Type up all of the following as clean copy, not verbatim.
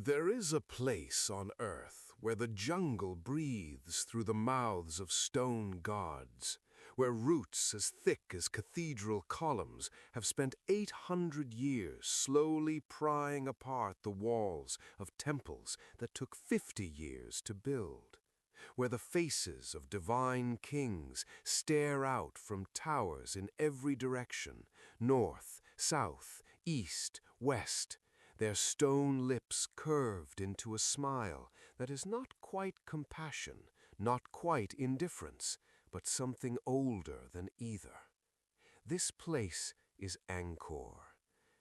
There is a place on earth where the jungle breathes through the mouths of stone gods, where roots as thick as cathedral columns have spent 800 years slowly prying apart the walls of temples that took 50 years to build, where the faces of divine kings stare out from towers in every direction, north, south, east, west, their stone lips curved into a smile that is not quite compassion, not quite indifference, but something older than either. This place is Angkor.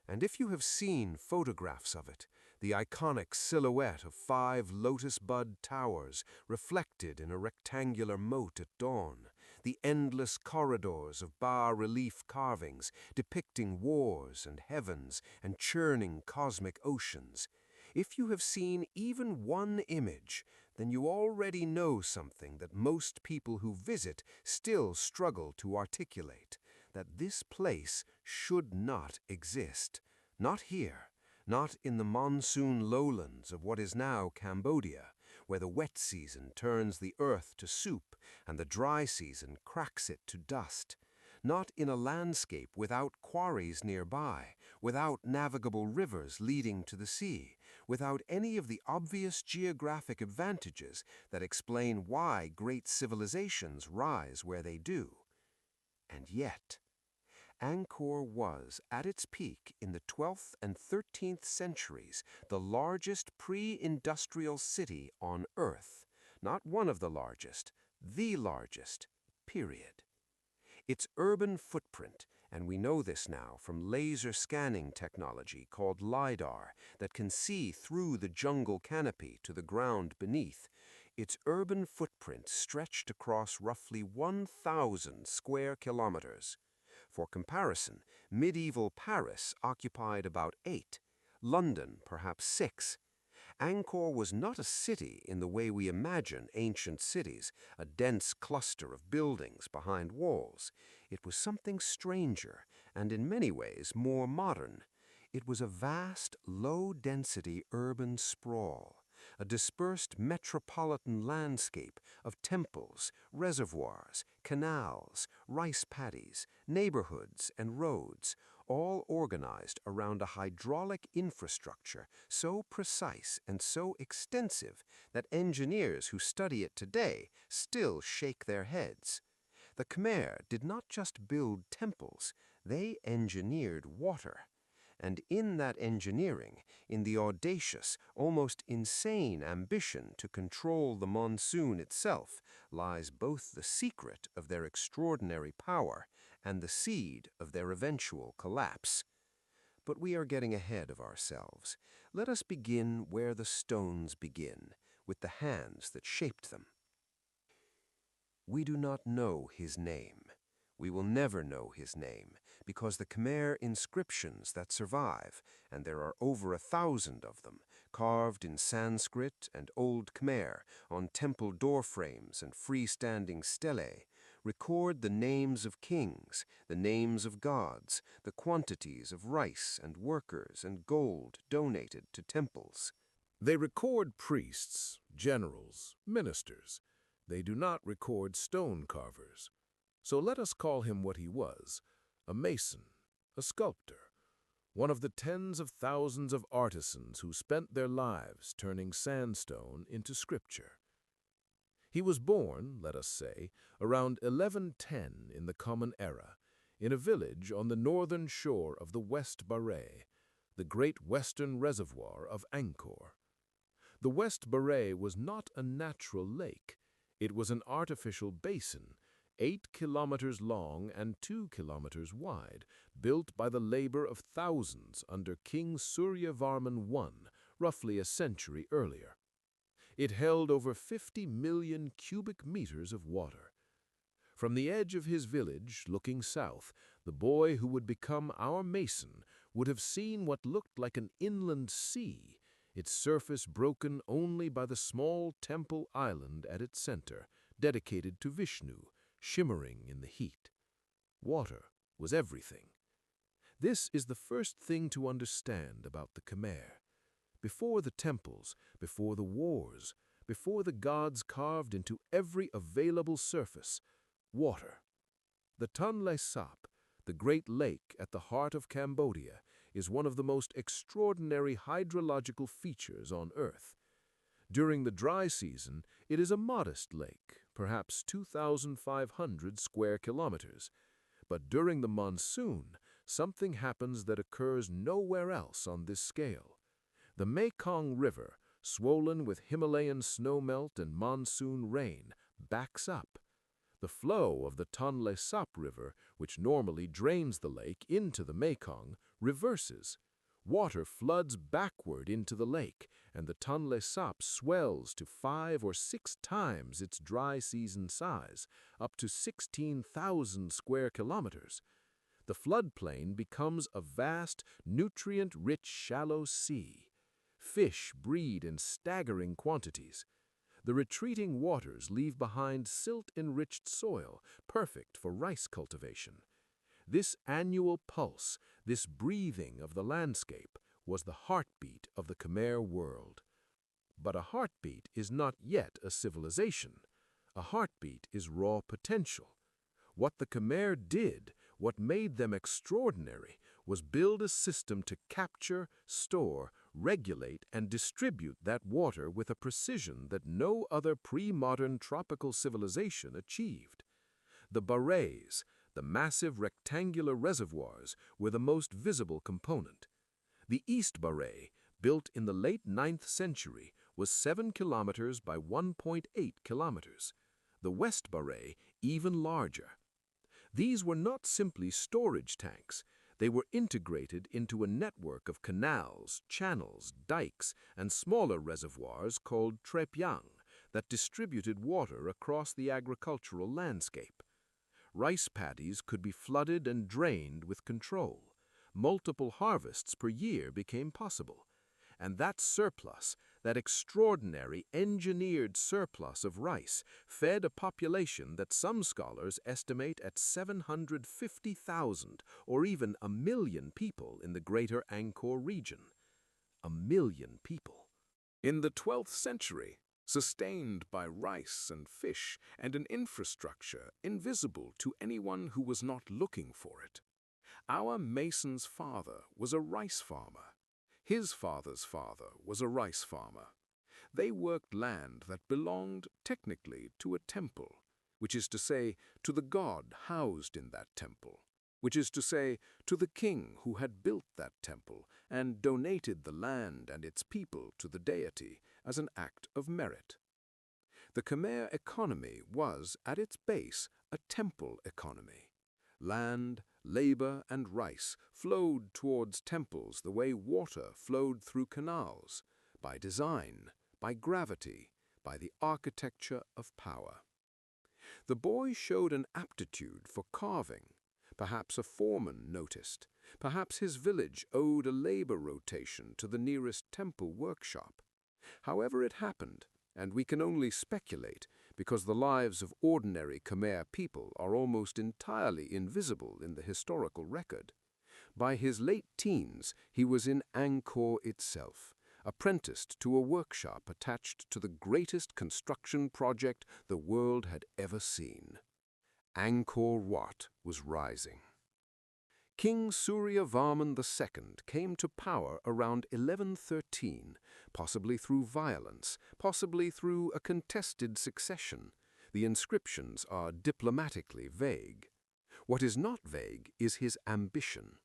And if you have seen photographs of it, the iconic silhouette of 5 lotus bud towers reflected in a rectangular moat at dawn, the endless corridors of bas-relief carvings depicting wars and heavens and churning cosmic oceans, if you have seen even one image, then you already know something that most people who visit still struggle to articulate, that this place should not exist. Not here, not in the monsoon lowlands of what is now Cambodia, where the wet season turns the earth to soup and the dry season cracks it to dust. Not in a landscape without quarries nearby, without navigable rivers leading to the sea, without any of the obvious geographic advantages that explain why great civilizations rise where they do. And yet, Angkor was, at its peak in the 12th and 13th centuries, the largest pre-industrial city on Earth. Not one of the largest, period. Its urban footprint, and we know this now from laser scanning technology called LiDAR that can see through the jungle canopy to the ground beneath, its urban footprint stretched across roughly 1,000 square kilometers. For comparison, medieval Paris occupied about 8, London perhaps 6. Angkor was not a city in the way we imagine ancient cities, a dense cluster of buildings behind walls. It was something stranger and in many ways more modern. It was a vast, low-density urban sprawl, a dispersed metropolitan landscape of temples, reservoirs, canals, rice paddies, neighborhoods, and roads, all organized around a hydraulic infrastructure so precise and so extensive that engineers who study it today still shake their heads. The Khmer did not just build temples, they engineered water. And in that engineering, in the audacious, almost insane ambition to control the monsoon itself, lies both the secret of their extraordinary power and the seed of their eventual collapse. But we are getting ahead of ourselves. Let us begin where the stones begin, with the hands that shaped them. We do not know his name. We will never know his name, because the Khmer inscriptions that survive, and there are over 1,000 of them, carved in Sanskrit and Old Khmer on temple doorframes and freestanding stelae, record the names of kings, the names of gods, the quantities of rice and workers and gold donated to temples. They record priests, generals, ministers. They do not record stone carvers. So let us call him what he was, a mason, a sculptor, one of the tens of thousands of artisans who spent their lives turning sandstone into scripture. He was born, let us say, around 1110 in the Common Era, in a village on the northern shore of the West Baray, the great western reservoir of Angkor. The West Baray was not a natural lake. It was an artificial basin, 8 kilometers long and 2 kilometers wide, built by the labor of thousands under King Suryavarman I, roughly a century earlier. It held over 50 million cubic meters of water. From the edge of his village, looking south, the boy who would become our mason would have seen what looked like an inland sea, its surface broken only by the small temple island at its center, dedicated to Vishnu, shimmering in the heat. Water was everything. This is the first thing to understand about the Khmer. before the temples, before the wars, before the gods carved into every available surface, water. The Tonle Sap, the great lake at the heart of Cambodia, is one of the most extraordinary hydrological features on Earth. During the dry season, it is a modest lake, perhaps 2,500 square kilometers. But during the monsoon, something happens that occurs nowhere else on this scale. The Mekong River, swollen with Himalayan snowmelt and monsoon rain, backs up. The flow of the Tonle Sap River, which normally drains the lake into the Mekong, reverses. Water floods backward into the lake, and the Tonle Sap swells to 5 or 6 times its dry season size, up to 16,000 square kilometers. The floodplain becomes a vast, nutrient-rich shallow sea. Fish breed in staggering quantities. The retreating waters leave behind silt-enriched soil, perfect for rice cultivation. This annual pulse, this breathing of the landscape, was the heartbeat of the Khmer world. But a heartbeat is not yet a civilization. A heartbeat is raw potential. What the Khmer did, what made them extraordinary, was build a system to capture, store, regulate, and distribute that water with a precision that no other pre-modern tropical civilization achieved. The barays, the massive rectangular reservoirs, were the most visible component. The East Baray, built in the late 9th century, was 7 kilometers by 1.8 kilometers. The West Baray, even larger. These were not simply storage tanks. They were integrated into a network of canals, channels, dikes, and smaller reservoirs called trepyang that distributed water across the agricultural landscape. Rice paddies could be flooded and drained with control. Multiple harvests per year became possible. And that surplus, that extraordinary engineered surplus of rice, fed a population that some scholars estimate at 750,000 or even 1 million people in the greater Angkor region. 1 million people. In the 12th century, sustained by rice and fish and an infrastructure invisible to anyone who was not looking for it. Our mason's father was a rice farmer. His father's father was a rice farmer. They worked land that belonged technically to a temple, which is to say, to the god housed in that temple, which is to say, to the king who had built that temple and donated the land and its people to the deity as an act of merit. The Khmer economy was, at its base, a temple economy. Land, labor, and rice flowed towards temples the way water flowed through canals, by design, by gravity, by the architecture of power. The boy showed an aptitude for carving. Perhaps a foreman noticed. Perhaps his village owed a labor rotation to the nearest temple workshop. However it happened, and we can only speculate because the lives of ordinary Khmer people are almost entirely invisible in the historical record. By his late teens, he was in Angkor itself, apprenticed to a workshop attached to the greatest construction project the world had ever seen. Angkor Wat was rising. King Suryavarman II came to power around 1113, possibly through violence, possibly through a contested succession. The inscriptions are diplomatically vague. What is not vague is his ambition.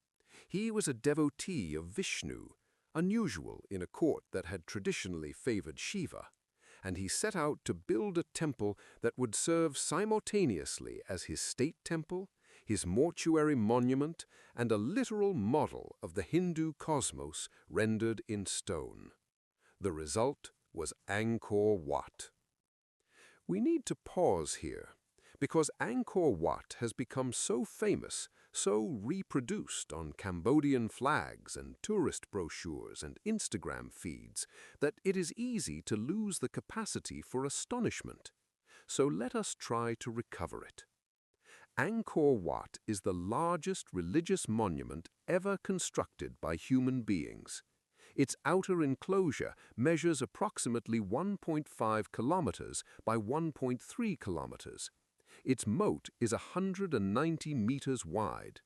He was a devotee of Vishnu, unusual in a court that had traditionally favored Shiva, and he set out to build a temple that would serve simultaneously as his state temple, his mortuary monument, and a literal model of the Hindu cosmos rendered in stone. The result was Angkor Wat. We need to pause here, because Angkor Wat has become so famous, so reproduced on Cambodian flags and tourist brochures and Instagram feeds, that it is easy to lose the capacity for astonishment. So let us try to recover it. Angkor Wat is the largest religious monument ever constructed by human beings. Its outer enclosure measures approximately 1.5 kilometers by 1.3 kilometers. Its moat is 190 meters wide.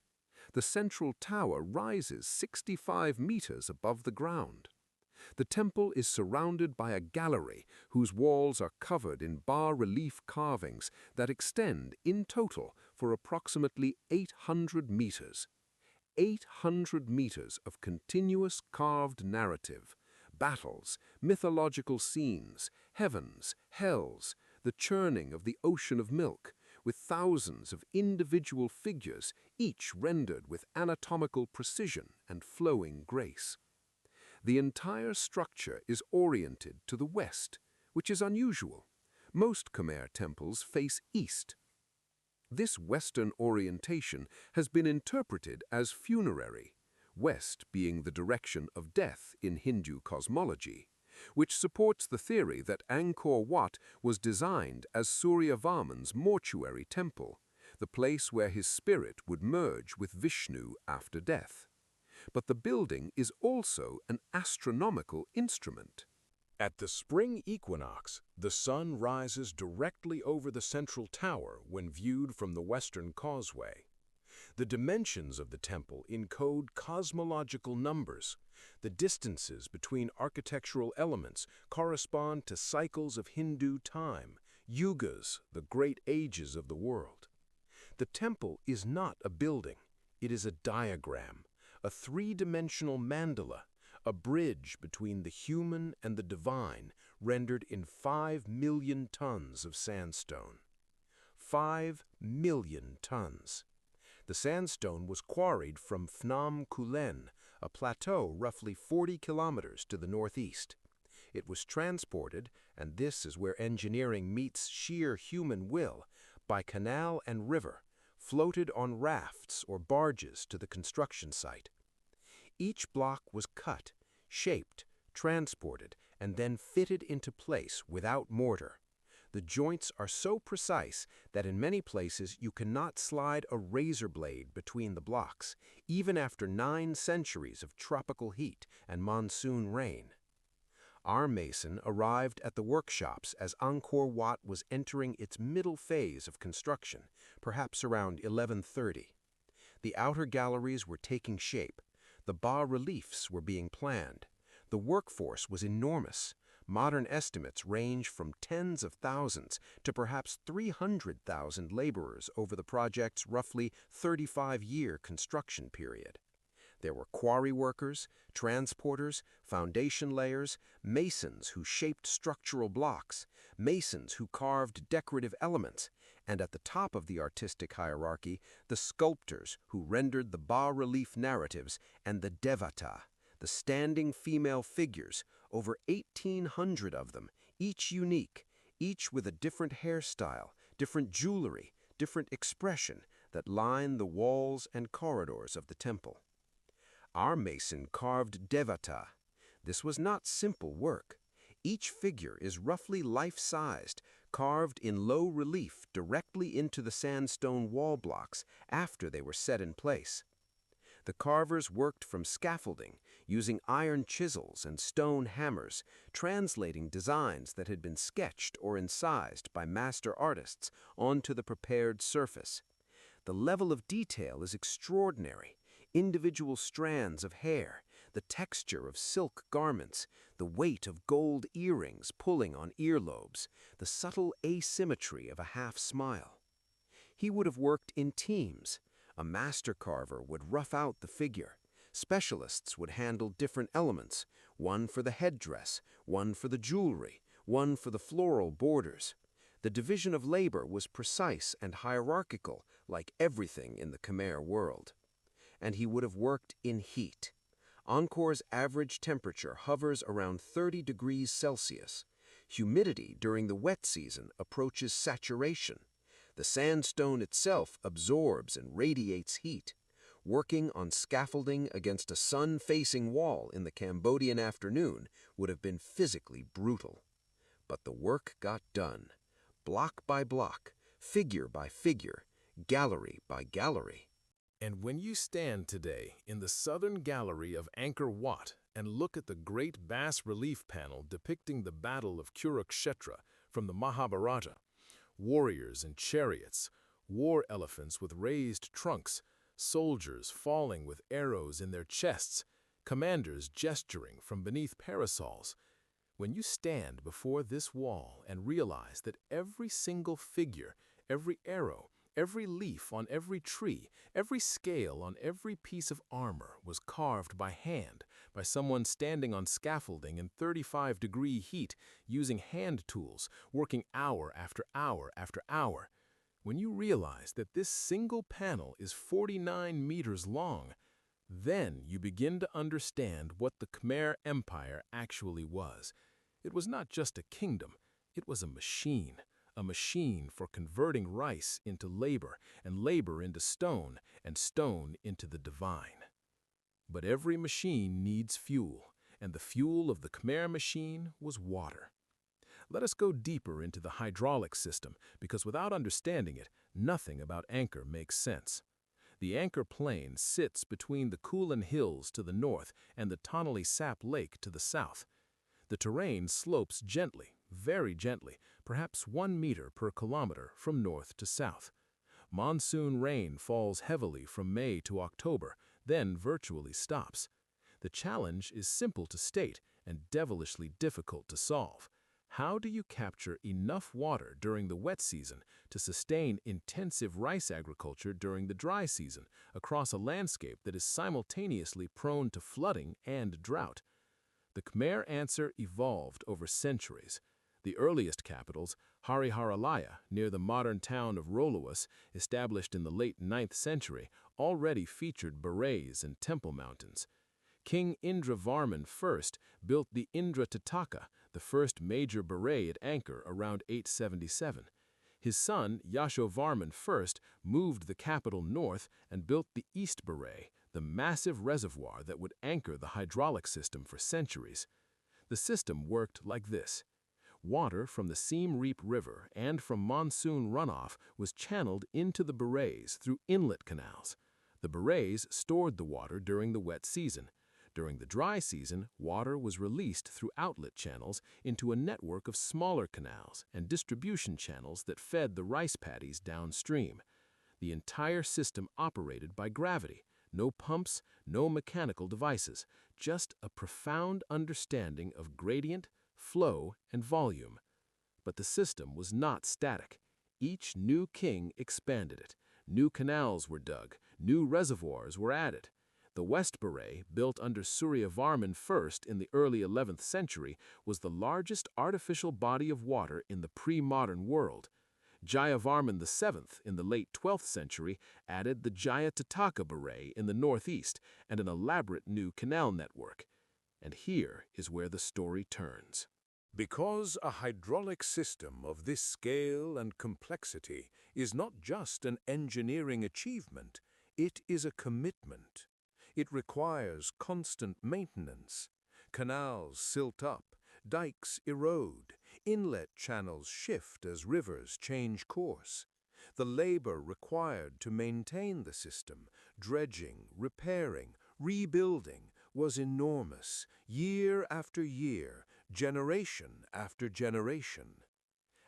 The central tower rises 65 meters above the ground. The temple is surrounded by a gallery whose walls are covered in bas-relief carvings that extend in total for approximately 800 meters. 800 meters of continuous carved narrative, battles, mythological scenes, heavens, hells, the churning of the ocean of milk, with thousands of individual figures, each rendered with anatomical precision and flowing grace. The entire structure is oriented to the west, which is unusual. Most Khmer temples face east. This western orientation has been interpreted as funerary, west being the direction of death in Hindu cosmology, which supports the theory that Angkor Wat was designed as Suryavarman's mortuary temple, the place where his spirit would merge with Vishnu after death. But the building is also an astronomical instrument. At the spring equinox, the sun rises directly over the central tower when viewed from the western causeway. The dimensions of the temple encode cosmological numbers. The distances between architectural elements correspond to cycles of Hindu time, yugas, the great ages of the world. The temple is not a building. It is a diagram, a three-dimensional mandala, a bridge between the human and the divine, rendered in 5 million tons of sandstone. 5 million tons. The sandstone was quarried from Phnom Kulen, a plateau roughly 40 kilometers to the northeast. It was transported, and this is where engineering meets sheer human will, by canal and river, floated on rafts or barges to the construction site. Each block was cut, shaped, transported, and then fitted into place without mortar. The joints are so precise that in many places you cannot slide a razor blade between the blocks, even after 9 centuries of tropical heat and monsoon rain. Our mason arrived at the workshops as Angkor Wat was entering its middle phase of construction, perhaps around 1130. The outer galleries were taking shape. The bas-reliefs were being planned. The workforce was enormous. Modern estimates range from tens of thousands to perhaps 300,000 laborers over the project's roughly 35-year construction period. There were quarry workers, transporters, foundation layers, masons who shaped structural blocks, masons who carved decorative elements, and at the top of the artistic hierarchy, the sculptors who rendered the bas-relief narratives and the devata, the standing female figures, over 1,800 of them, each unique, each with a different hairstyle, different jewelry, different expression that line the walls and corridors of the temple. Our mason carved devata. This was not simple work. Each figure is roughly life-sized, carved in low relief directly into the sandstone wall blocks after they were set in place. The carvers worked from scaffolding, using iron chisels and stone hammers, translating designs that had been sketched or incised by master artists onto the prepared surface. The level of detail is extraordinary. Individual strands of hair, the texture of silk garments, the weight of gold earrings pulling on earlobes, the subtle asymmetry of a half-smile. He would have worked in teams. A master carver would rough out the figure. Specialists would handle different elements, one for the headdress, one for the jewelry, one for the floral borders. The division of labor was precise and hierarchical, like everything in the Khmer world. And he would have worked in heat. Angkor's average temperature hovers around 30 degrees Celsius. Humidity during the wet season approaches saturation. The sandstone itself absorbs and radiates heat. Working on scaffolding against a sun-facing wall in the Cambodian afternoon would have been physically brutal. But the work got done, block by block, figure by figure, gallery by gallery. And when you stand today in the southern gallery of Angkor Wat And look at the great bas-relief panel depicting the Battle of Kurukshetra from the Mahabharata. Warriors and chariots, war elephants with raised trunks, soldiers falling with arrows in their chests, commanders gesturing from beneath parasols. When you stand before this wall and realize that every single figure, every arrow, every leaf on every tree, every scale on every piece of armor was carved by hand, by someone standing on scaffolding in 35-degree heat, using hand tools, working hour after hour after hour. When you realize that this single panel is 49 meters long, then you begin to understand what the Khmer Empire actually was. It was not just a kingdom, it was a machine for converting rice into labor, and labor into stone, and stone into the divine. But every machine needs fuel, and the fuel of the Khmer machine was water. Let us go deeper into the hydraulic system, because without understanding it, nothing about Angkor makes sense. The Angkor Plain sits between the Kulin Hills to the north and the Tonle Sap Lake to the south. The terrain slopes gently, very gently, perhaps 1 meter per kilometer from north to south. Monsoon rain falls heavily from May to October, then virtually stops. The challenge is simple to state and devilishly difficult to solve. How do you capture enough water during the wet season to sustain intensive rice agriculture during the dry season across a landscape that is simultaneously prone to flooding and drought? The Khmer answer evolved over centuries. The earliest capitals, Hariharalaya, near the modern town of Rolowas, established in the late 9th century, already featured barays and temple mountains. King Indravarman I built the Indra Tataka, the first major baray at Angkor, around 877. His son, Jayavarman I, moved the capital north and built the East Baray, the massive reservoir that would anchor the hydraulic system for centuries. The system worked like this. Water from the Siem Reap River and from monsoon runoff was channeled into the barays through inlet canals. The barays stored the water during the wet season. During the dry season, water was released through outlet channels into a network of smaller canals and distribution channels that fed the rice paddies downstream. The entire system operated by gravity. No pumps, no mechanical devices, just a profound understanding of gradient, flow, and volume. But the system was not static. Each new king expanded it. New canals were dug, new reservoirs were added. The West Baray, built under Suryavarman I in the early 11th century, was the largest artificial body of water in the pre-modern world. Jayavarman VII in the late 12th century added the Jayatataka Baray in the northeast and an elaborate new canal network. And here is where the story turns. Because a hydraulic system of this scale and complexity is not just an engineering achievement, it is a commitment. It requires constant maintenance. Canals silt up, dikes erode, inlet channels shift as rivers change course. The labor required to maintain the system, dredging, repairing, rebuilding, was enormous, year after year, generation after generation.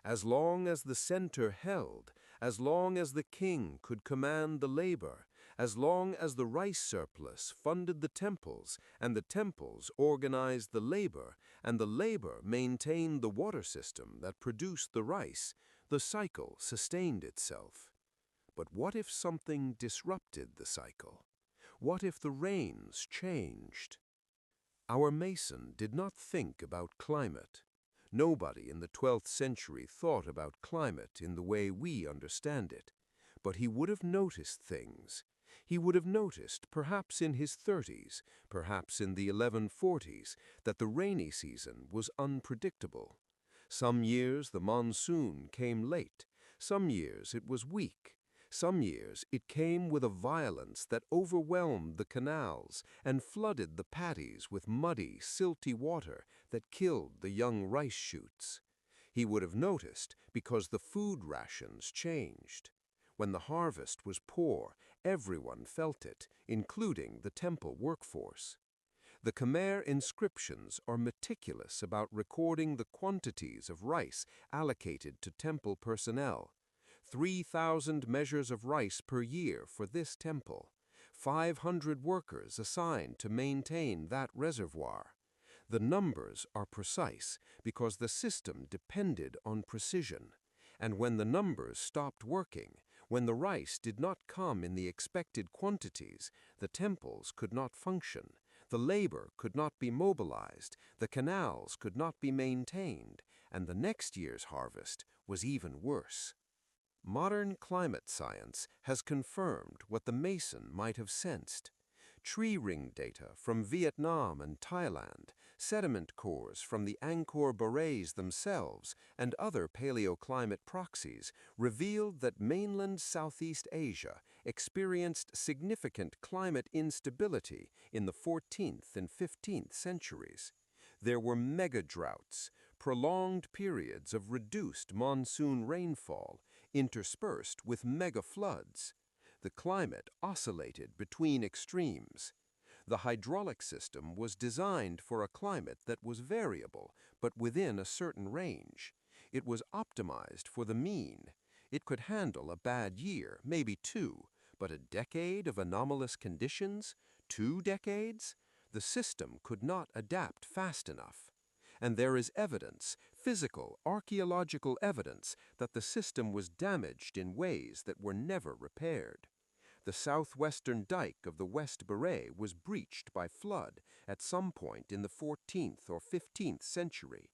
As long as the center held, as long as the king could command the labor, as long as the rice surplus funded the temples, and the temples organized the labor, and the labor maintained the water system that produced the rice, the cycle sustained itself. But what if something disrupted the cycle? What if the rains changed? Our mason did not think about climate. Nobody in the 12th century thought about climate in the way we understand it. But he would have noticed things. He would have noticed, perhaps in his 30s, perhaps in the 1140s, that the rainy season was unpredictable. Some years the monsoon came late. Some years it was weak. Some years it came with a violence that overwhelmed the canals and flooded the paddies with muddy, silty water that killed the young rice shoots. He would have noticed because the food rations changed. When the harvest was poor, everyone felt it, including the temple workforce. The Khmer inscriptions are meticulous about recording the quantities of rice allocated to temple personnel. 3,000 measures of rice per year for this temple. 500 workers assigned to maintain that reservoir. The numbers are precise because the system depended on precision. And when the numbers stopped working, when the rice did not come in the expected quantities, the temples could not function, the labor could not be mobilized, the canals could not be maintained, and the next year's harvest was even worse. Modern climate science has confirmed what the Mason might have sensed. Tree ring data from Vietnam and Thailand, sediment cores from the Angkor barays themselves, and other paleoclimate proxies revealed that mainland Southeast Asia experienced significant climate instability in the 14th and 15th centuries. There were mega droughts, prolonged periods of reduced monsoon rainfall, interspersed with mega floods. The climate oscillated between extremes. The hydraulic system was designed for a climate that was variable, but within a certain range. It was optimized for the mean. It could handle a bad year, maybe two, but a decade of anomalous conditions, 2 decades? The system could not adapt fast enough. And there is evidence, physical, archaeological evidence, that the system was damaged in ways that were never repaired. The southwestern dike of the West Baray was breached by flood at some point in the 14th or 15th century.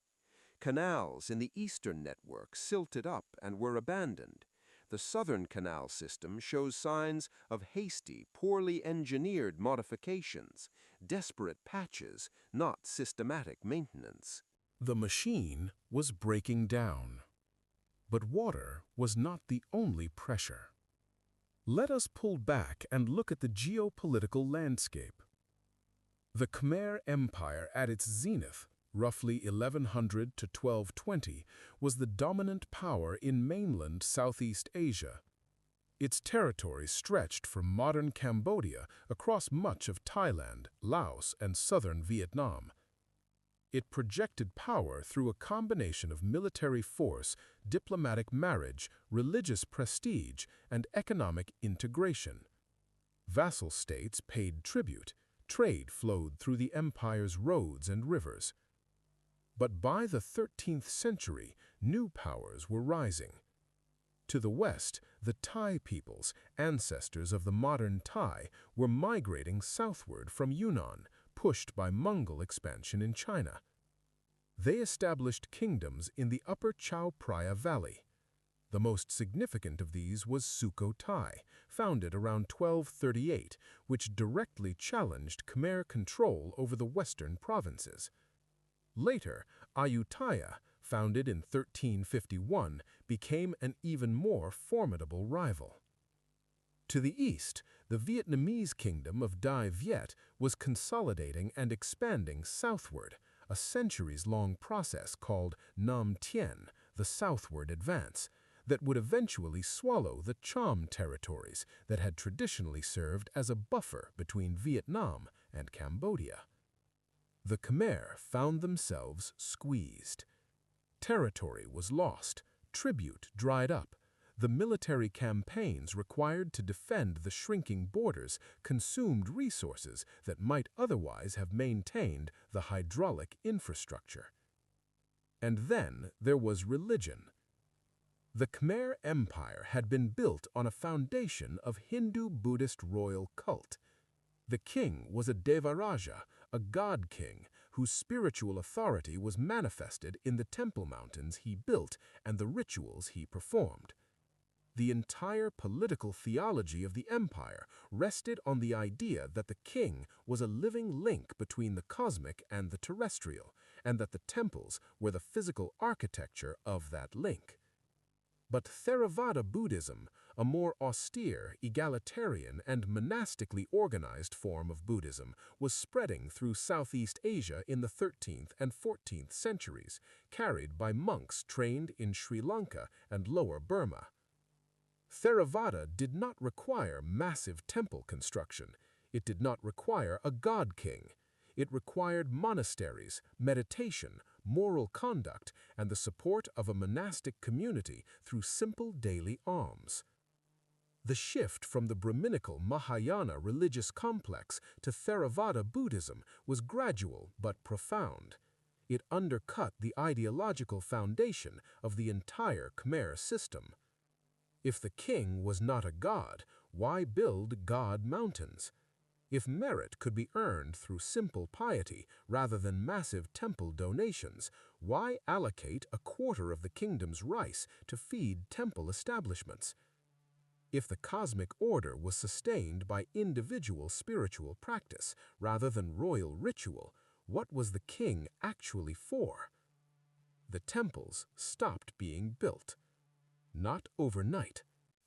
Canals in the eastern network silted up and were abandoned. The southern canal system shows signs of hasty, poorly engineered modifications, desperate patches, not systematic maintenance. The machine was breaking down. But water was not the only pressure. Let us pull back and look at the geopolitical landscape. The Khmer Empire at its zenith, roughly 1100 to 1220, was the dominant power in mainland Southeast Asia. Its territory stretched from modern Cambodia across much of Thailand, Laos, and southern Vietnam. It projected power through a combination of military force, diplomatic marriage, religious prestige, and economic integration. Vassal states paid tribute. Trade flowed through the empire's roads and rivers. But by the 13th century, new powers were rising. To the west, the Thai peoples, ancestors of the modern Thai, were migrating southward from Yunnan, pushed by Mongol expansion in China. They established kingdoms in the upper Chao Phraya Valley. The most significant of these was Sukhothai, founded around 1238, which directly challenged Khmer control over the western provinces. Later, Ayutthaya, founded in 1351, became an even more formidable rival. To the east, the Vietnamese kingdom of Dai Viet was consolidating and expanding southward, a centuries-long process called Nam Tien, the southward advance, that would eventually swallow the Cham territories that had traditionally served as a buffer between Vietnam and Cambodia. The Khmer found themselves squeezed. Territory was lost, tribute dried up. The military campaigns required to defend the shrinking borders consumed resources that might otherwise have maintained the hydraulic infrastructure. And then there was religion. The Khmer Empire had been built on a foundation of Hindu-Buddhist royal cult. The king was a Devaraja, a god-king, whose spiritual authority was manifested in the temple mountains he built and the rituals he performed. The entire political theology of the empire rested on the idea that the king was a living link between the cosmic and the terrestrial, and that the temples were the physical architecture of that link. But Theravada Buddhism, a more austere, egalitarian, and monastically organized form of Buddhism, was spreading through Southeast Asia in the 13th and 14th centuries, carried by monks trained in Sri Lanka and Lower Burma. Theravada did not require massive temple construction. It did not require a god king. It required monasteries, meditation, moral conduct, and the support of a monastic community through simple daily alms. The shift from the Brahminical Mahayana religious complex to Theravada Buddhism was gradual but profound. It undercut the ideological foundation of the entire Khmer system. If the king was not a god, why build god mountains? If merit could be earned through simple piety rather than massive temple donations, why allocate a quarter of the kingdom's rice to feed temple establishments? If the cosmic order was sustained by individual spiritual practice rather than royal ritual, what was the king actually for? The temples stopped being built. Not overnight.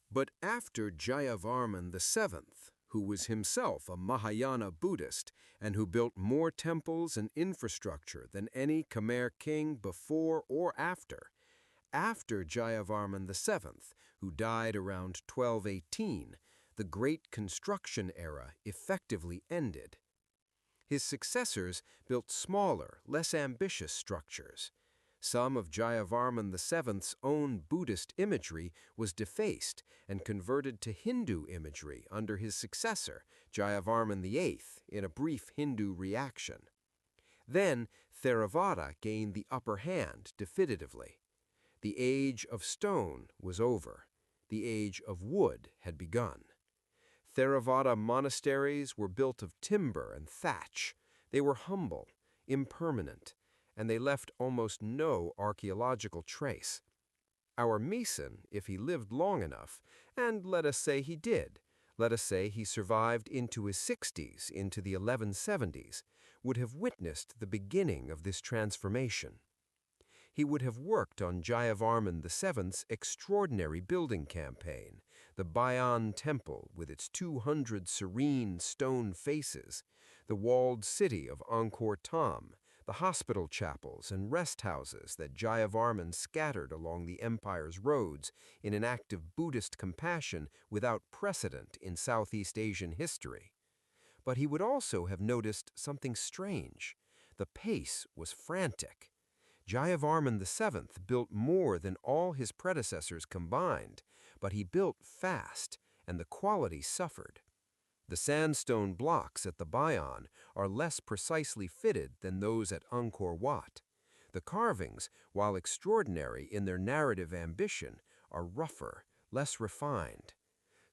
But after Jayavarman VII, who was himself a Mahayana Buddhist and who built more temples and infrastructure than any Khmer king before or after Jayavarman VII, who died around 1218, the Great Construction Era effectively ended. His successors built smaller, less ambitious structures. Some of Jayavarman VII's own Buddhist imagery was defaced and converted to Hindu imagery under his successor, Jayavarman VIII, in a brief Hindu reaction. Then Theravada gained the upper hand definitively. The age of stone was over. The age of wood had begun. Theravada monasteries were built of timber and thatch. They were humble, impermanent, and they left almost no archaeological trace. Our Mason, if he lived long enough, and let us say he did, let us say he survived into his 60s, into the 1170s, would have witnessed the beginning of this transformation. He would have worked on Jayavarman VII's extraordinary building campaign, the Bayan Temple with its 200 serene stone faces, the walled city of Angkor Wat, the hospital chapels and rest houses that Jayavarman scattered along the empire's roads in an act of Buddhist compassion without precedent in Southeast Asian history. But he would also have noticed something strange. The pace was frantic. Jayavarman VII built more than all his predecessors combined, but he built fast, and the quality suffered. The sandstone blocks at the Bayan are less precisely fitted than those at Angkor Wat. The carvings, while extraordinary in their narrative ambition, are rougher, less refined.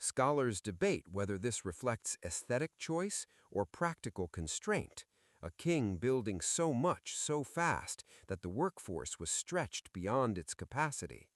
Scholars debate whether this reflects aesthetic choice or practical constraint, a king building so much so fast that the workforce was stretched beyond its capacity.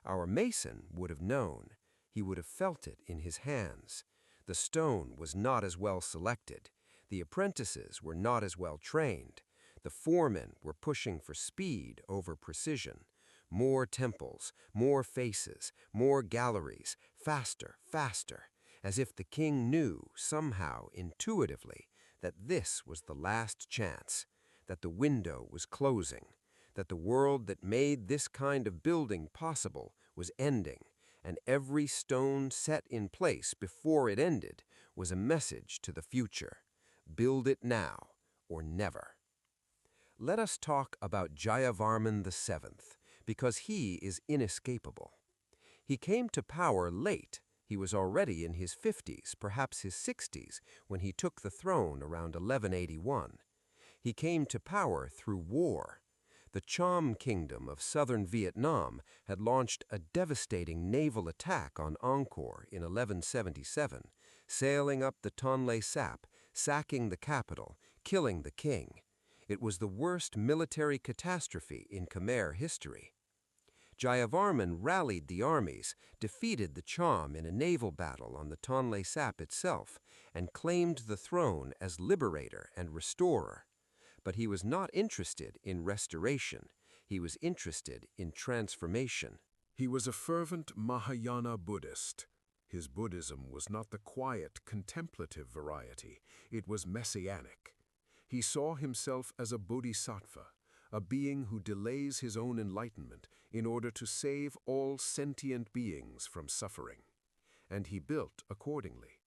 Our mason would have known. He would have felt it in his hands. The stone was not as well selected. The apprentices were not as well trained. The foremen were pushing for speed over precision. More temples, more faces, more galleries, faster, faster, as if the king knew, somehow, intuitively, that this was the last chance, that the window was closing, that the world that made this kind of building possible was ending, and every stone set in place before it ended was a message to the future. Build it now or never. Let us talk about Jayavarman VII, because he is inescapable. He came to power late. He was already in his 50s, perhaps his 60s, when he took the throne around 1181. He came to power through war. The Cham Kingdom of southern Vietnam had launched a devastating naval attack on Angkor in 1177, sailing up the Tonle Sap, sacking the capital, killing the king. It was the worst military catastrophe in Khmer history. Jayavarman rallied the armies, defeated the Cham in a naval battle on the Tonle Sap itself, and claimed the throne as liberator and restorer. But he was not interested in restoration. He was interested in transformation. He was a fervent Mahayana Buddhist. His Buddhism was not the quiet, contemplative variety. It was messianic. He saw himself as a bodhisattva, a being who delays his own enlightenment in order to save all sentient beings from suffering. And he built accordingly.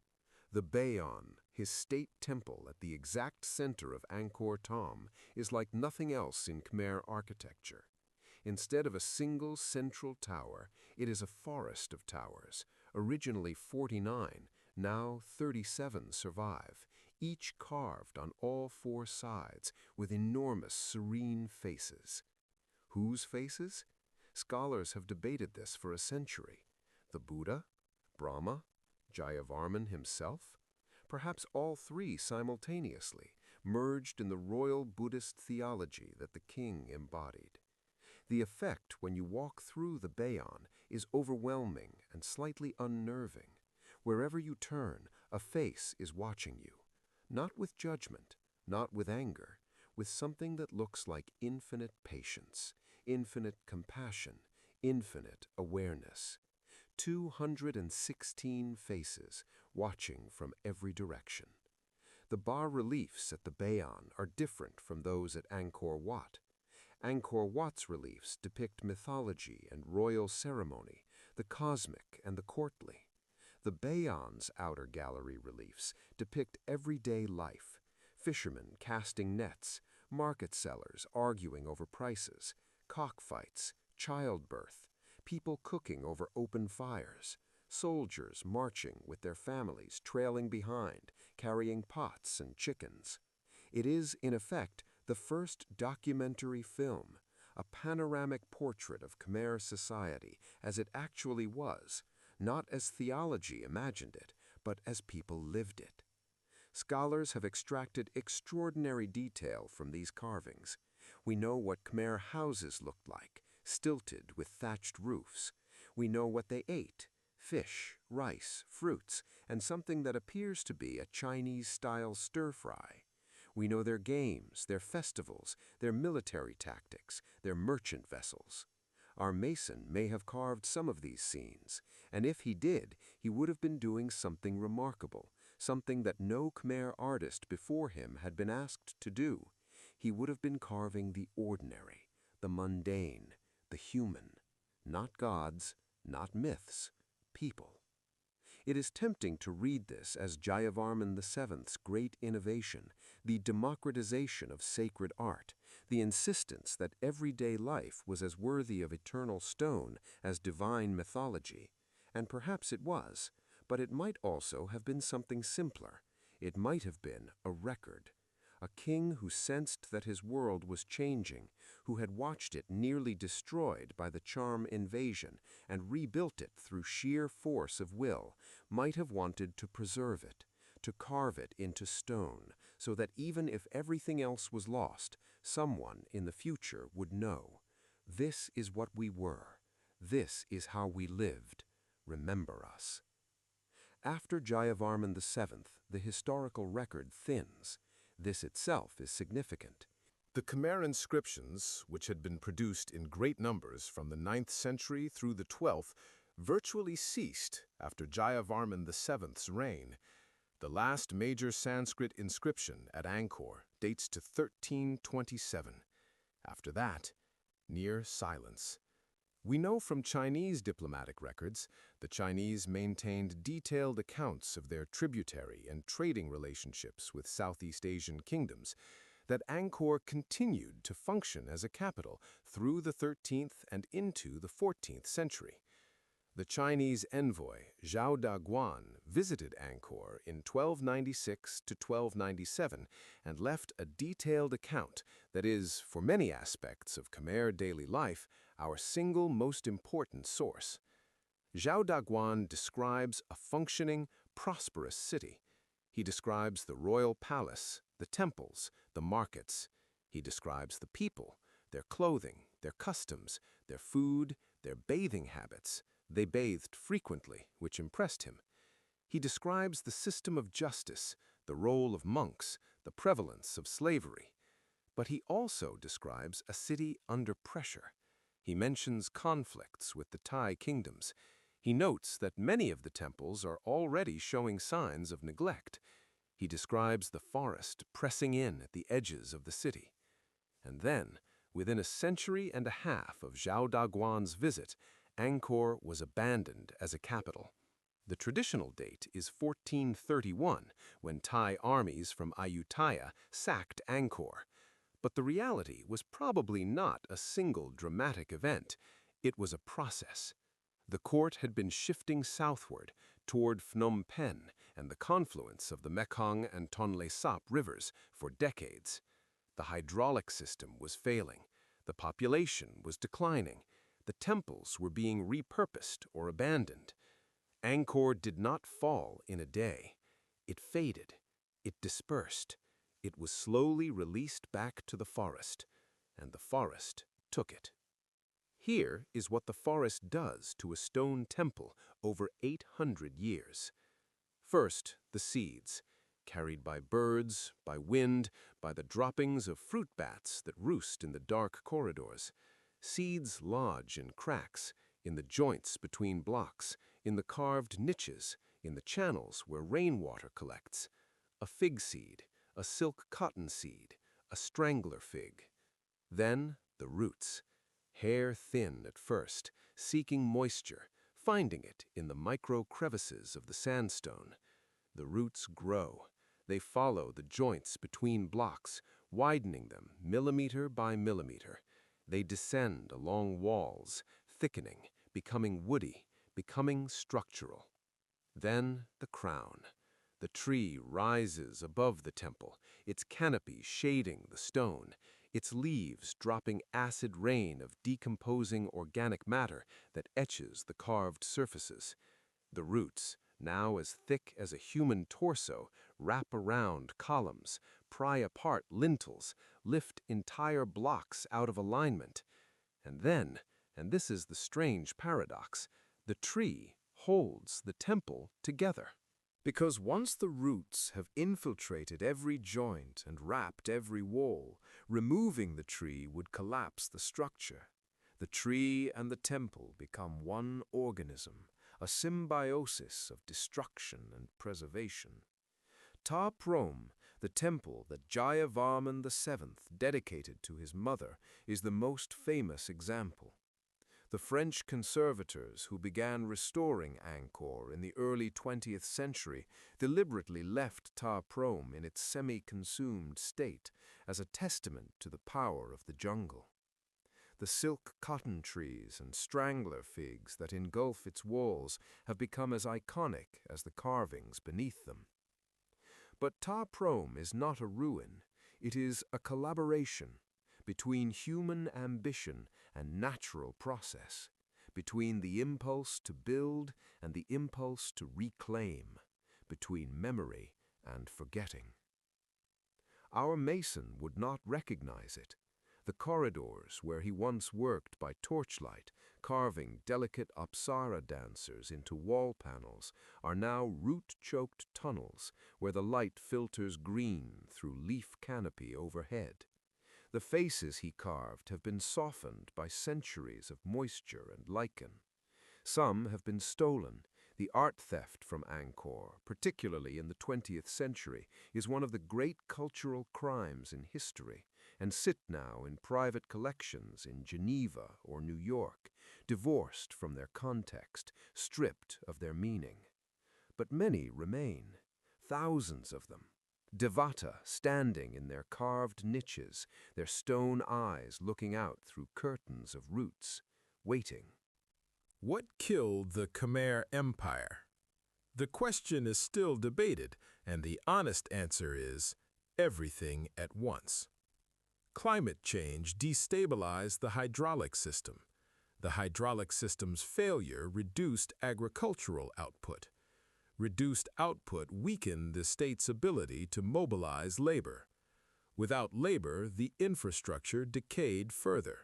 The Bayon, His state temple at the exact center of Angkor Thom is like nothing else in Khmer architecture. Instead of a single central tower, it is a forest of towers. Originally 49, now 37 survive, each carved on all four sides with enormous serene faces. Whose faces? Scholars have debated this for a century. The Buddha? Brahma? Jayavarman himself? Perhaps all three simultaneously, merged in the royal Buddhist theology that the king embodied. The effect when you walk through the bayon is overwhelming and slightly unnerving. Wherever you turn, a face is watching you, not with judgment, not with anger, with something that looks like infinite patience, infinite compassion, infinite awareness. 216 faces watching from every direction. The bas-reliefs at the bayon are different from those at Angkor Wat. Angkor Wat's reliefs depict mythology and royal ceremony, the cosmic and the courtly. The bayon's outer gallery reliefs depict everyday life, fishermen casting nets, market sellers arguing over prices, cockfights, childbirth, people cooking over open fires, soldiers marching with their families trailing behind, carrying pots and chickens. It is, in effect, the first documentary film, a panoramic portrait of Khmer society as it actually was, not as theology imagined it, but as people lived it. Scholars have extracted extraordinary detail from these carvings. We know what Khmer houses looked like, stilted with thatched roofs. We know what they ate: fish, rice, fruits, and something that appears to be a Chinese-style stir-fry. We know their games, their festivals, their military tactics, their merchant vessels. Our mason may have carved some of these scenes, and if he did, he would have been doing something remarkable, something that no Khmer artist before him had been asked to do. He would have been carving the ordinary, the mundane, the human, not gods, not myths, people. It is tempting to read this as Jayavarman VII's great innovation, the democratization of sacred art, the insistence that everyday life was as worthy of eternal stone as divine mythology. And perhaps it was, but it might also have been something simpler. It might have been a record. A king who sensed that his world was changing, who had watched it nearly destroyed by the Charm invasion and rebuilt it through sheer force of will, might have wanted to preserve it, to carve it into stone, so that even if everything else was lost, someone in the future would know. This is what we were. This is how we lived. Remember us. After Jayavarman VII, the historical record thins. This itself is significant. The Khmer inscriptions, which had been produced in great numbers from the 9th century through the 12th, virtually ceased after Jayavarman VII's reign. The last major Sanskrit inscription at Angkor dates to 1327. After that, near silence. We know from Chinese diplomatic records, the Chinese maintained detailed accounts of their tributary and trading relationships with Southeast Asian kingdoms, that Angkor continued to function as a capital through the 13th and into the 14th century. The Chinese envoy Zhao Daguan visited Angkor in 1296 to 1297 and left a detailed account that is, for many aspects of Khmer daily life, our single most important source. Zhao Daguan describes a functioning, prosperous city. He describes the royal palace, the temples, the markets. He describes the people, their clothing, their customs, their food, their bathing habits. They bathed frequently, which impressed him. He describes the system of justice, the role of monks, the prevalence of slavery. But he also describes a city under pressure. He mentions conflicts with the Thai kingdoms. He notes that many of the temples are already showing signs of neglect. He describes the forest pressing in at the edges of the city. And then, within a century and a half of Zhao Daguan's visit, Angkor was abandoned as a capital. The traditional date is 1431, when Thai armies from Ayutthaya sacked Angkor. But the reality was probably not a single dramatic event. It was a process. The court had been shifting southward toward Phnom Penh and the confluence of the Mekong and Tonle Sap rivers for decades. The hydraulic system was failing. The population was declining. The temples were being repurposed or abandoned. Angkor did not fall in a day. It faded. It dispersed. It was slowly released back to the forest, and the forest took it. Here is what the forest does to a stone temple over 800 years. First, the seeds, carried by birds, by wind, by the droppings of fruit bats that roost in the dark corridors. Seeds lodge in cracks, in the joints between blocks, in the carved niches, in the channels where rainwater collects. A fig seed, a silk cotton seed, a strangler fig. Then the roots, hair thin at first, seeking moisture, finding it in the micro crevices of the sandstone. The roots grow. They follow the joints between blocks, widening them millimeter by millimeter. They descend along walls, thickening, becoming woody, becoming structural. Then the crown. The tree rises above the temple, its canopy shading the stone, its leaves dropping acid rain of decomposing organic matter that etches the carved surfaces. The roots, now as thick as a human torso, wrap around columns, pry apart lintels, lift entire blocks out of alignment. And then, and this is the strange paradox, the tree holds the temple together. Because once the roots have infiltrated every joint and wrapped every wall, removing the tree would collapse the structure. The tree and the temple become one organism, a symbiosis of destruction and preservation. Ta Prohm, the temple that Jayavarman VII dedicated to his mother, is the most famous example. The French conservators who began restoring Angkor in the early 20th century deliberately left Ta Prohm in its semi-consumed state as a testament to the power of the jungle. The silk cotton trees and strangler figs that engulf its walls have become as iconic as the carvings beneath them. But Ta Prohm is not a ruin, it is a collaboration between human ambition and natural process, between the impulse to build and the impulse to reclaim, between memory and forgetting. Our mason would not recognize it. The corridors where he once worked by torchlight, carving delicate apsara dancers into wall panels, are now root-choked tunnels where the light filters green through leaf canopy overhead. The faces he carved have been softened by centuries of moisture and lichen. Some have been stolen. The art theft from Angkor, particularly in the 20th century, is one of the great cultural crimes in history, and sit now in private collections in Geneva or New York, divorced from their context, stripped of their meaning. But many remain, thousands of them. Devata standing in their carved niches, their stone eyes looking out through curtains of roots, waiting. What killed the Khmer Empire? The question is still debated, and the honest answer is everything at once. Climate change destabilized the hydraulic system. The hydraulic system's failure reduced agricultural output. Reduced output weakened the state's ability to mobilize labor. Without labor, the infrastructure decayed further.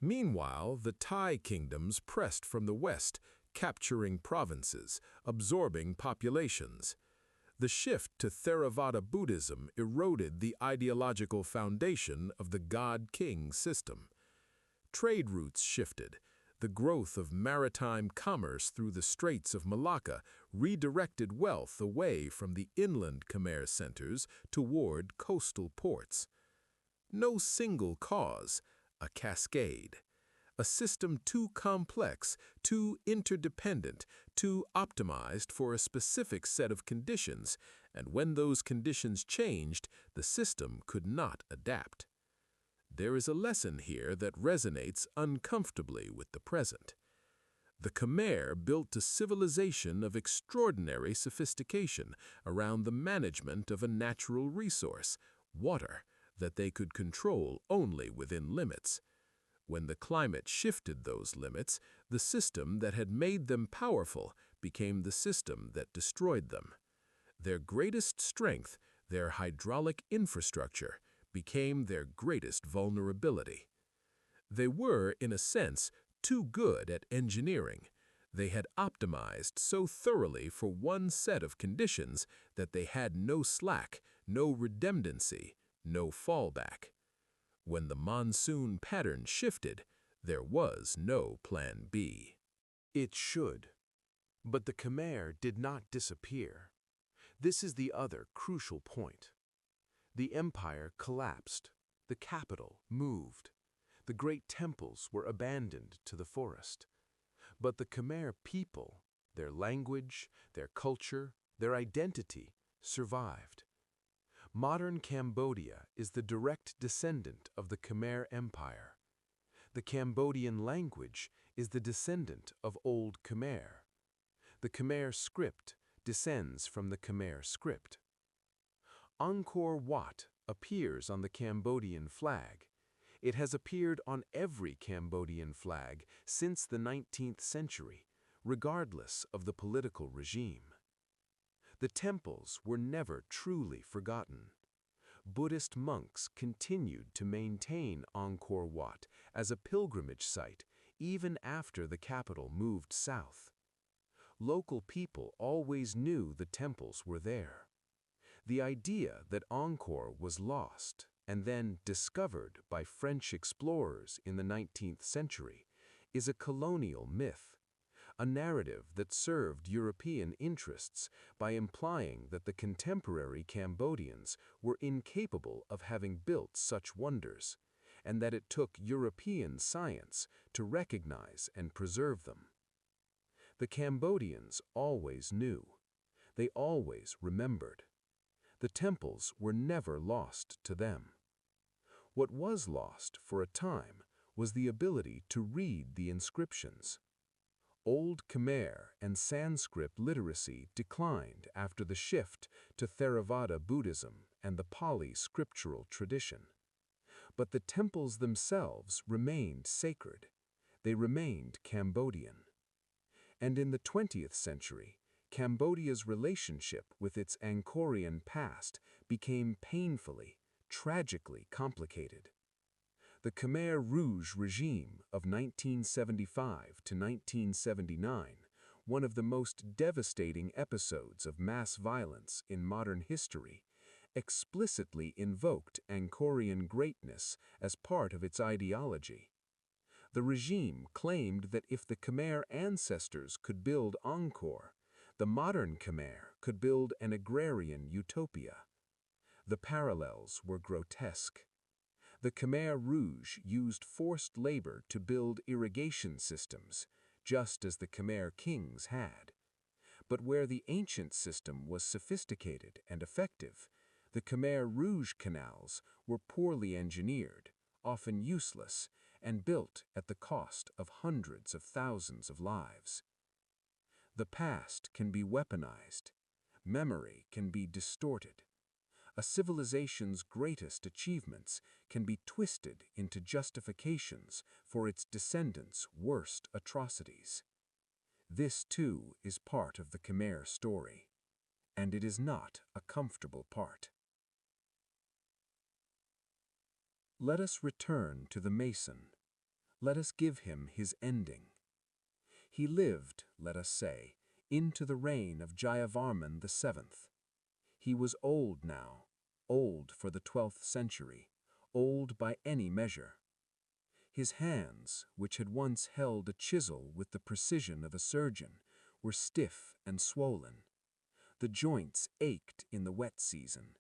Meanwhile, the Thai kingdoms pressed from the west, capturing provinces, absorbing populations. The shift to Theravada Buddhism eroded the ideological foundation of the God-king system. Trade routes shifted. The growth of maritime commerce through the Straits of Malacca redirected wealth away from the inland Khmer centers toward coastal ports. No single cause, a cascade. a system too complex, too interdependent, too optimized for a specific set of conditions, and when those conditions changed, the system could not adapt. There is a lesson here that resonates uncomfortably with the present. The Khmer built a civilization of extraordinary sophistication around the management of a natural resource, water, that they could control only within limits. When the climate shifted those limits, the system that had made them powerful became the system that destroyed them. Their greatest strength, their hydraulic infrastructure, became their greatest vulnerability. They were, in a sense, too good at engineering. They had optimized so thoroughly for one set of conditions that they had no slack, no redundancy, no fallback. When the monsoon pattern shifted, there was no plan B. It should. But the Khmer did not disappear. This is the other crucial point. The empire collapsed. The capital moved. The great temples were abandoned to the forest. But the Khmer people, their language, their culture, their identity, survived. Modern Cambodia is the direct descendant of the Khmer Empire. The Cambodian language is the descendant of Old Khmer. The Khmer script descends from the Khmer script. Angkor Wat appears on the Cambodian flag. It has appeared on every Cambodian flag since the 19th century, regardless of the political regime. The temples were never truly forgotten. Buddhist monks continued to maintain Angkor Wat as a pilgrimage site even after the capital moved south. Local people always knew the temples were there. The idea that Angkor was lost and then discovered by French explorers in the 19th century is a colonial myth, a narrative that served European interests by implying that the contemporary Cambodians were incapable of having built such wonders, and that it took European science to recognize and preserve them. The Cambodians always knew. They always remembered. The temples were never lost to them. What was lost for a time was the ability to read the inscriptions. Old Khmer and Sanskrit literacy declined after the shift to Theravada Buddhism and the Pali scriptural tradition. But the temples themselves remained sacred. They remained Cambodian. And in the 20th century, Cambodia's relationship with its Angkorian past became painfully, tragically complicated. The Khmer Rouge regime of 1975 to 1979, one of the most devastating episodes of mass violence in modern history, explicitly invoked Angkorian greatness as part of its ideology. The regime claimed that if the Khmer ancestors could build Angkor, the modern Khmer could build an agrarian utopia. The parallels were grotesque. The Khmer Rouge used forced labor to build irrigation systems, just as the Khmer kings had. But where the ancient system was sophisticated and effective, the Khmer Rouge canals were poorly engineered, often useless, and built at the cost of hundreds of thousands of lives. The past can be weaponized. Memory can be distorted. A civilization's greatest achievements can be twisted into justifications for its descendants' worst atrocities. This, too, is part of the Khmer story, and it is not a comfortable part. Let us return to the Mason. Let us give him his ending. He lived, let us say, into the reign of Jayavarman VII. He was old now, old for the 12th century, old by any measure. His hands, which had once held a chisel with the precision of a surgeon, were stiff and swollen. The joints ached in the wet season.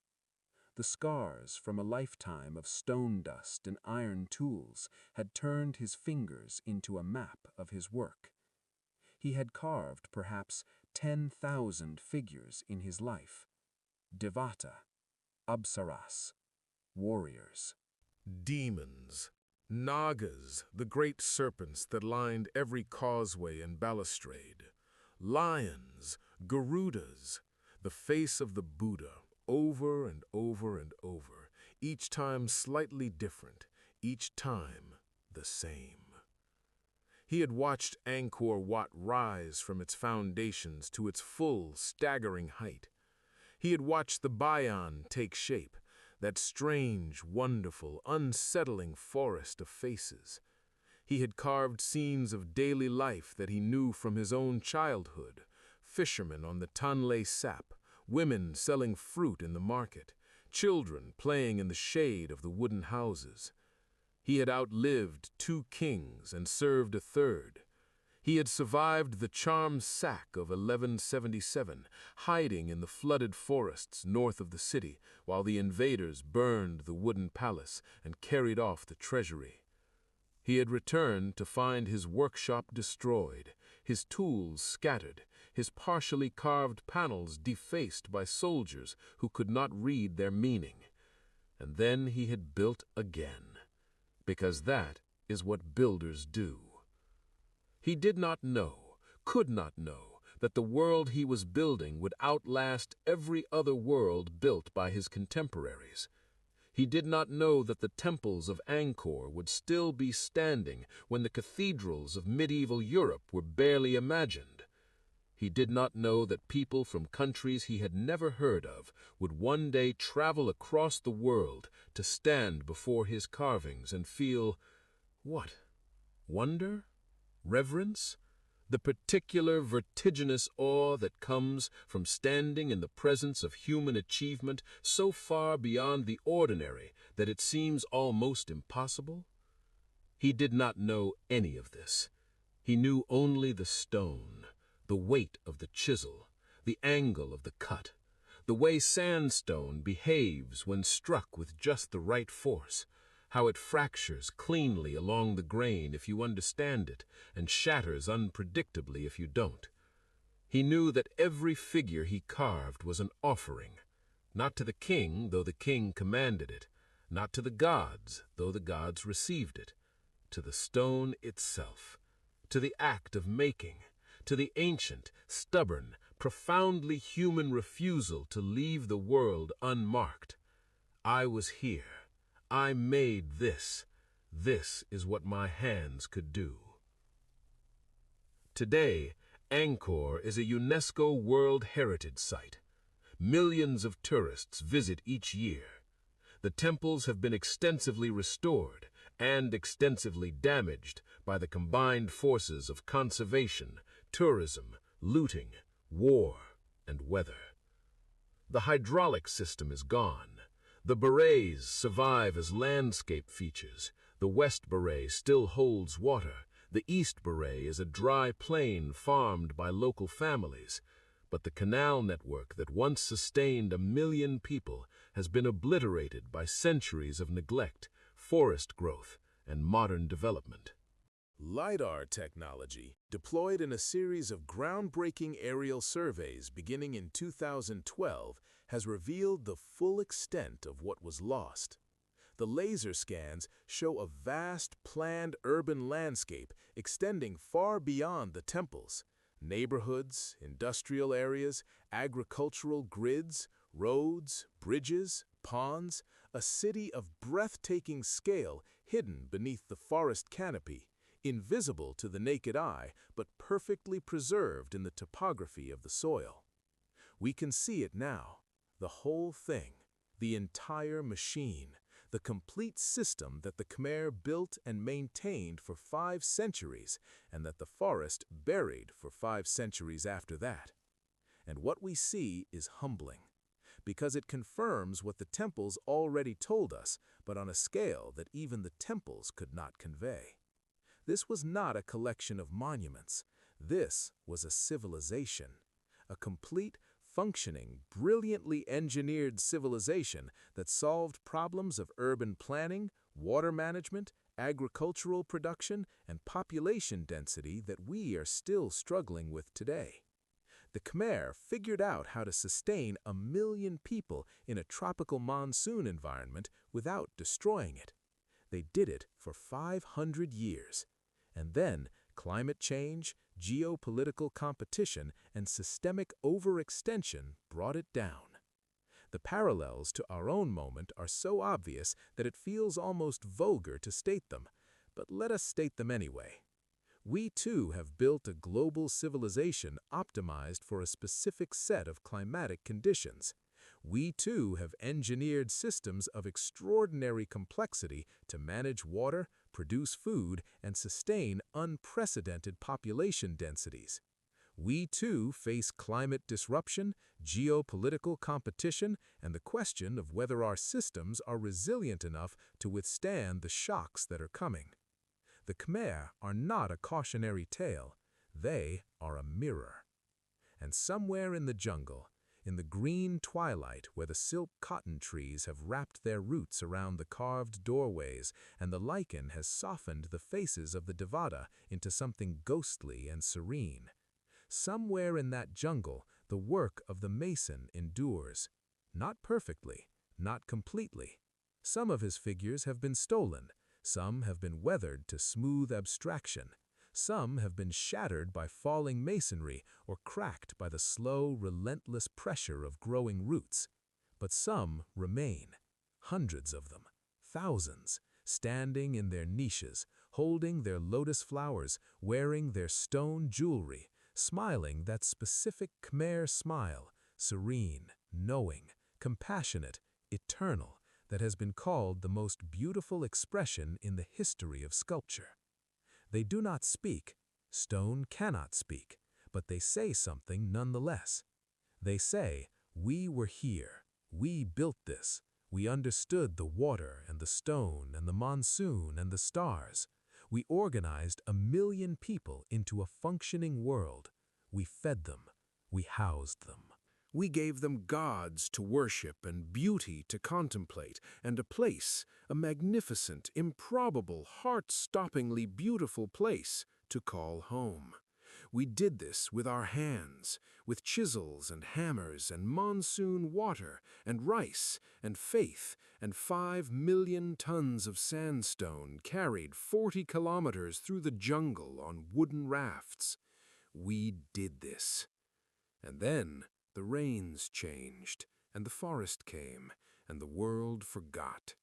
The scars from a lifetime of stone dust and iron tools had turned his fingers into a map of his work. He had carved perhaps 10,000 figures in his life. Devata, Apsaras, warriors. Demons, Nagas, the great serpents that lined every causeway and balustrade. Lions, Garudas, the face of the Buddha, over and over and over, each time slightly different, each time the same. He had watched Angkor Wat rise from its foundations to its full, staggering height. He had watched the Bayan take shape, that strange, wonderful, unsettling forest of faces. He had carved scenes of daily life that he knew from his own childhood, fishermen on the Tanle Sap, women selling fruit in the market, children playing in the shade of the wooden houses. He had outlived 2 kings and served a third. He had survived the charmed sack of 1177, hiding in the flooded forests north of the city while the invaders burned the wooden palace and carried off the treasury. He had returned to find his workshop destroyed, his tools scattered, his partially carved panels defaced by soldiers who could not read their meaning. And then he had built again, because that is what builders do. He did not know, could not know, that the world he was building would outlast every other world built by his contemporaries. He did not know that the temples of Angkor would still be standing when the cathedrals of medieval Europe were barely imagined. He did not know that people from countries he had never heard of would one day travel across the world to stand before his carvings and feel, what? Wonder? Reverence? The particular vertiginous awe that comes from standing in the presence of human achievement so far beyond the ordinary that it seems almost impossible? He did not know any of this. He knew only the stone, the weight of the chisel, the angle of the cut, the way sandstone behaves when struck with just the right force, how it fractures cleanly along the grain if you understand it, and shatters unpredictably if you don't. He knew that every figure he carved was an offering, not to the king, though the king commanded it, not to the gods, though the gods received it, to the stone itself, to the act of making, to the ancient, stubborn, profoundly human refusal to leave the world unmarked. I was here. I made this. This is what my hands could do. Today, Angkor is a UNESCO World Heritage Site. Millions of tourists visit each year. The temples have been extensively restored and extensively damaged by the combined forces of conservation, tourism, looting, war, and weather. The hydraulic system is gone. The barays survive as landscape features. The West Baray still holds water. The East Baray is a dry plain farmed by local families. But the canal network that once sustained 1 million people has been obliterated by centuries of neglect, forest growth, and modern development. LiDAR technology, deployed in a series of groundbreaking aerial surveys beginning in 2012, has revealed the full extent of what was lost. The laser scans show a vast, planned urban landscape extending far beyond the temples. Neighborhoods, industrial areas, agricultural grids, roads, bridges, ponds, a city of breathtaking scale hidden beneath the forest canopy, invisible to the naked eye, but perfectly preserved in the topography of the soil. We can see it now, the whole thing, the entire machine, the complete system that the Khmer built and maintained for 5 centuries, and that the forest buried for 5 centuries after that. And what we see is humbling, because it confirms what the temples already told us, but on a scale that even the temples could not convey. This was not a collection of monuments. This was a civilization, a complete, functioning, brilliantly engineered civilization that solved problems of urban planning, water management, agricultural production, and population density that we are still struggling with today. The Khmer figured out how to sustain 1 million people in a tropical monsoon environment without destroying it. They did it for 500 years. And then climate change, geopolitical competition, and systemic overextension brought it down. The parallels to our own moment are so obvious that it feels almost vulgar to state them, but let us state them anyway. We too have built a global civilization optimized for a specific set of climatic conditions. We too have engineered systems of extraordinary complexity to manage water, produce food, and sustain unprecedented population densities. We too face climate disruption, geopolitical competition, and the question of whether our systems are resilient enough to withstand the shocks that are coming. The Khmer are not a cautionary tale, they are a mirror. And somewhere in the jungle, in the green twilight where the silk cotton trees have wrapped their roots around the carved doorways and the lichen has softened the faces of the Devata into something ghostly and serene, somewhere in that jungle, the work of the mason endures. Not perfectly, not completely. Some of his figures have been stolen, some have been weathered to smooth abstraction, some have been shattered by falling masonry or cracked by the slow, relentless pressure of growing roots. But some remain, hundreds of them, thousands, standing in their niches, holding their lotus flowers, wearing their stone jewelry, smiling that specific Khmer smile, serene, knowing, compassionate, eternal, that has been called the most beautiful expression in the history of sculpture. They do not speak, stone cannot speak, but they say something nonetheless. They say, "We were here, we built this, we understood the water and the stone and the monsoon and the stars. We organized 1 million people into a functioning world. We fed them. We housed them. We gave them gods to worship and beauty to contemplate, and a place, a magnificent, improbable, heart-stoppingly beautiful place to call home. We did this with our hands, with chisels and hammers and monsoon water and rice and faith and 5 million tons of sandstone carried 40 kilometers through the jungle on wooden rafts. We did this. And then the rains changed, and the forest came, and the world forgot.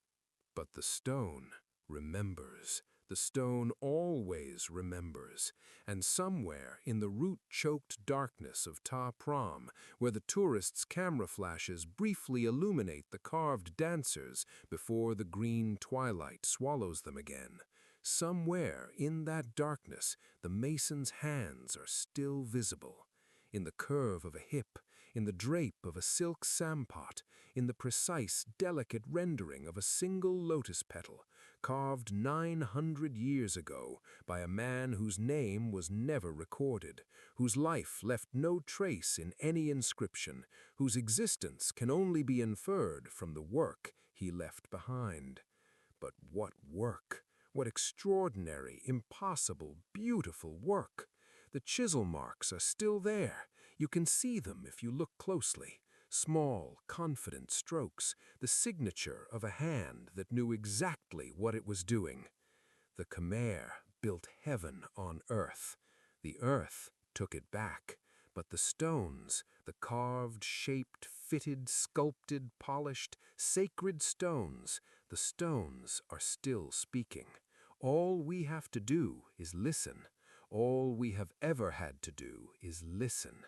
But the stone remembers. The stone always remembers. And somewhere in the root-choked darkness of Ta Prohm, where the tourists' camera flashes briefly illuminate the carved dancers before the green twilight swallows them again, somewhere in that darkness the mason's hands are still visible. In the curve of a hip, in the drape of a silk sampot, in the precise, delicate rendering of a single lotus petal, carved 900 years ago by a man whose name was never recorded, whose life left no trace in any inscription, whose existence can only be inferred from the work he left behind. But what work! What extraordinary, impossible, beautiful work! The chisel marks are still there. You can see them if you look closely. Small, confident strokes, the signature of a hand that knew exactly what it was doing. The Khmer built heaven on earth. The earth took it back. But the stones, the carved, shaped, fitted, sculpted, polished, sacred stones, the stones are still speaking. All we have to do is listen. All we have ever had to do is listen.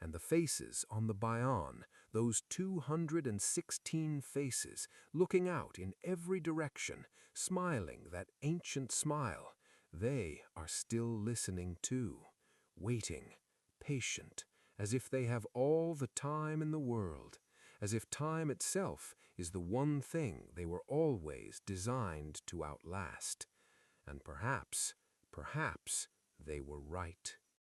And the faces on the Bayon, those 216 faces, looking out in every direction, smiling that ancient smile, they are still listening too, waiting, patient, as if they have all the time in the world, as if time itself is the one thing they were always designed to outlast. And perhaps they were right.